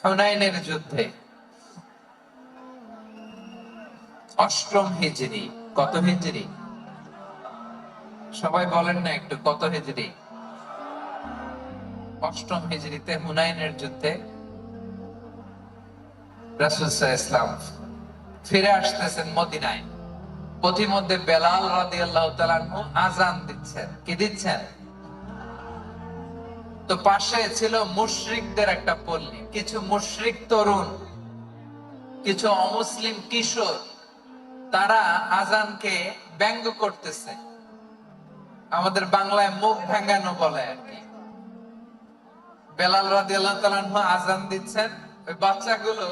হুনাইনের যুদ্ধে অষ্টম হিজরি। কত হিজরি? সবাই বলেন না একটু, কত হিজরি? অষ্টম হিজরিতে হুনাইনের যুদ্ধে রাসূল সাল্লাল্লাহু আলাইহি ওয়াসাল্লাম ফিরে আসতেছেন মদিনায়। পথিমধ্যে বেলাল রাদিয়াল্লাহু তাআলা আনহু আযান দিচ্ছেন। কি দিচ্ছেন? তো পাশে ছিল মুশরিকদের একটা পল্লী। কিছু মুশরিক তরুণ, কিছু অমুসলিম কিশোর, তারা আযানকে ব্যঙ্গ করতেছে। আমাদের বাংলায় মুখ ভেঙ্গানো বলে আর কি। বেলাল রাদিয়াল্লাহু তাআলা আনহু আযান দিচ্ছেন, ওই বাচ্চাগুলো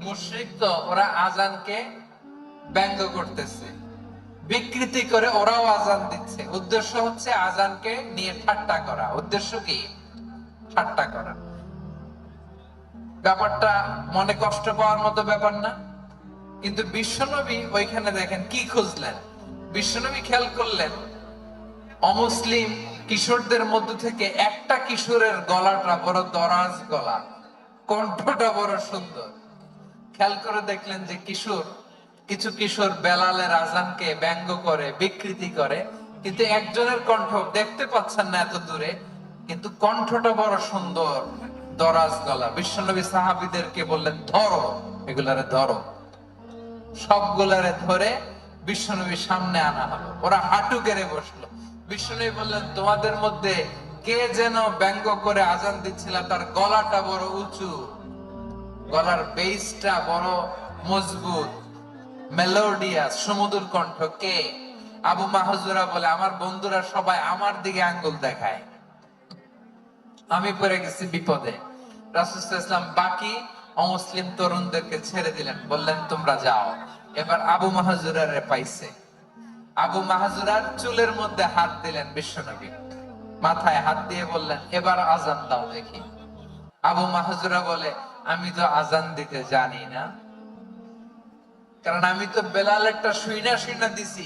মুশরিক, তো ওরা আযানকে ব্যঙ্গ করতেছে, বিকৃতি করে ওরাও আযান দিচ্ছে। উদ্দেশ্য হচ্ছে আযানকে নিয়ে ঠাট্টা করা। উদ্দেশ্য কি? ঠাট্টা করা। ব্যাপারটা মনে কষ্ট পাওয়ার মতো ব্যাপার না? কিন্তু বিশ্বনবী ওইখানে দেখেন কি খুঁজলেন। বিশ্বনবী খেয়াল করলেন অমুসলিম কিশোরদের মধ্য থেকে একটা কিশোরের গলাটা বড় দরাজ গলা, কণ্ঠটা বড় সুন্দর। খেয়াল করে দেখলেন যে কিছু কিশোর বেলালের আযানকে ব্যঙ্গ করে, বিকৃতি করে, কিন্তু একজনের কণ্ঠ দেখতে পাচ্ছেন না এত দূরে, কিন্তু কণ্ঠটা বড় সুন্দর, দরাজ গলা। বিশ্বনবী সাহাবীদেরকে বললেন, ধরো এগুলারে, ধরো। সবগুলারে ধরে বিশ্বনবীর সামনে আনা হলো। ওরা হাঁটু গেড়ে বসলো। বিশ্বনবী বললেন, তোমাদের মধ্যে কে যেন ব্যঙ্গ করে আযান দিচ্ছিল, তার গলাটা বড় উঁচু, গলার বেসটা বড় মজবুত, মেলোডিয়াস, সুমধুর কণ্ঠ। কে? আবু মাহজুরা বলে, আমার বন্ধুরা সবাই আমার দিকে আঙ্গুল দেখায়, আমি পড়ে গেছি বিপদে। রাসূল সাল্লাল্লাহু আলাইহি ওয়াসাল্লাম বাকি অমুসলিম তরুণদেরকে ছেড়ে দিলেন, বললেন তোমরা যাও। এবার আবু মাহজুরারে পাইছে। আবু মাহজুরার চুলের মধ্যে হাত দিলেন বিশ্বনবী, মাথায় হাত দিয়ে বললেন, এবার আযান দাও দেখি। আবু মাহজুরা বলে, আমি তো আযান দিতে জানি না, কারণ আমি তো বেলালেরটা শুইনা শুইনা দিছি,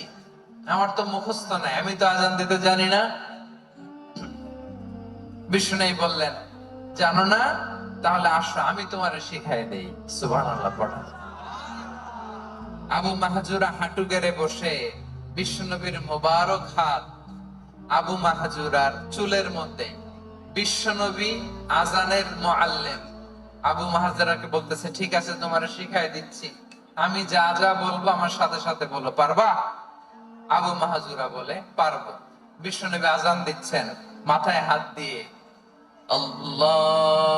আমার তো মুখস্থ নাই, আমি তো আযান দিতে জানি না। বিষ্ণু বললেন, জানো না? তাহলে আসো, আমি তোমারে শিখাই দেই। সুবহানাল্লাহ পড়া। আবু মাহজুরা হাঁটু গেড়ে বসে, বিশ্বনবীর মোবারক হাত আবু মাহজুরার চুলের মধ্যে। বিশ্বনবী আযানের মুআল্লিম আবু মাহজুরাকে বলতেছে, ঠিক আছে তোমারে শিখাই দিচ্ছি, আমি যা যা বলবো আমার সাথে সাথে বলো, পারবা? আবু মাহজুরা বলে, পারবো। বিশ্বনবী আযান দিচ্ছেন, মাথায় হাত দিয়ে আল্লাহু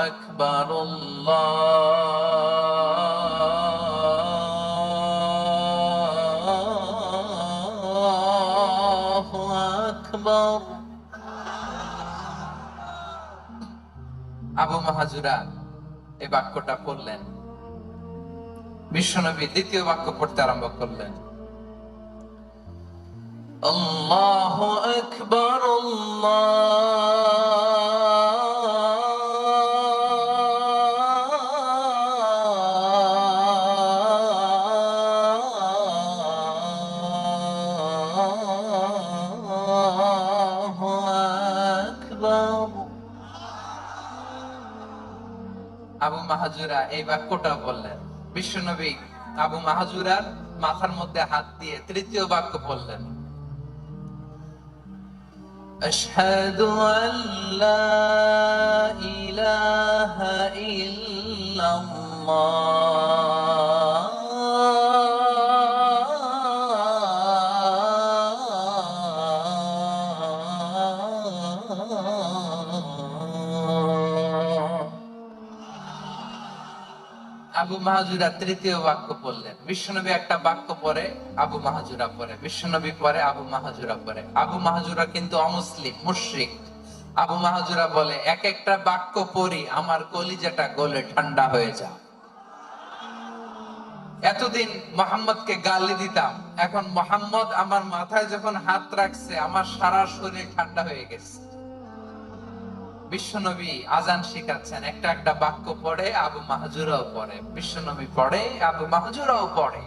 আকবার, আল্লাহু আকবার। আবু মাহজুরা এই বাক্যটা পড়লেন। বিশ্বনবী দ্বিতীয় বাক্য পড়তে আরম্ভ করলেন, আল্লাহু আকবার, আল্লাহু আকবার। আবু মাহজুরা এই বাক্যটা বললেন। বিশ্বনবী আবু মাহজুরার মাথার মধ্যে হাত দিয়ে তৃতীয় বাক্য বললেন, আশহাদু আল্লা ইলাহা ইল্লাল্লাহ, আবু মাহজুরা তৃতীয় বাক্য পড়লেন। বিশ্বনবী একটা বাক্য পরে আবু মাহজুরা পরে, বিশ্বনবী পরে আবু মাহজুরা পরে। আবু মাহজুরা কিন্তু অমুসলিম, মুশরিক। আবু মাহজুরা বলে, এক একটা বাক্য পড়ি আমার কলিজাটা গলে ঠান্ডা হয়ে যায়। এতদিন মোহাম্মদকে গালি দিতাম, এখন মোহাম্মদ আমার মাথায় যখন হাত রাখছে আমার সারা শরীর ঠান্ডা হয়ে গেছে। বিশ্বনবী আযান শিখাচ্ছেন, একটা একটা বাক্য পড়ে আবু মাহজুরাও পড়ে, বিশ্বনবী পড়ে, আবু মাহজুরাও পড়ে।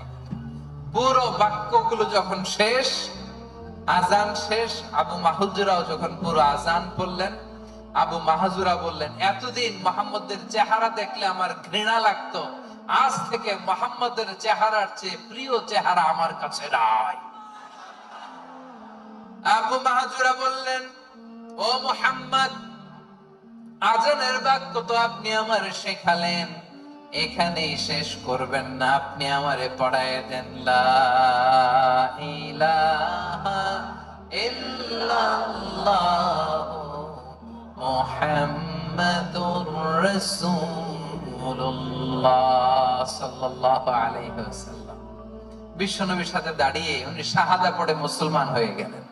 পুরো বাক্যগুলো যখন শেষ, আযান শেষ, আবু মাহজুরাও যখন পুরো আযান পড়লেন, আবু মাহাজুরা বললেন, এতদিন মুহাম্মদের চেহারা দেখলে আমার ঘৃণা লাগতো, আজ থেকে মুহাম্মদের চেহারার চেয়ে প্রিয় চেহারা আমার কাছে নাই। আবু মাহাজুরা বললেন, ও মুহাম্মদ, আজানের বাক্য তো আপনি আমার শেখালেন, এখানেই শেষ করবেন না, আপনি আমারে পড়ায় দেন লা ইলাহা ইল্লাল্লাহু মুহাম্মাদুর রাসূলুল্লাহ সাল্লাল্লাহু আলাইহি ওয়াসাল্লাম। বিশ্বনবীর সাথে দাঁড়িয়ে উনি শাহাদা পড়ে মুসলমান হয়ে গেলেন।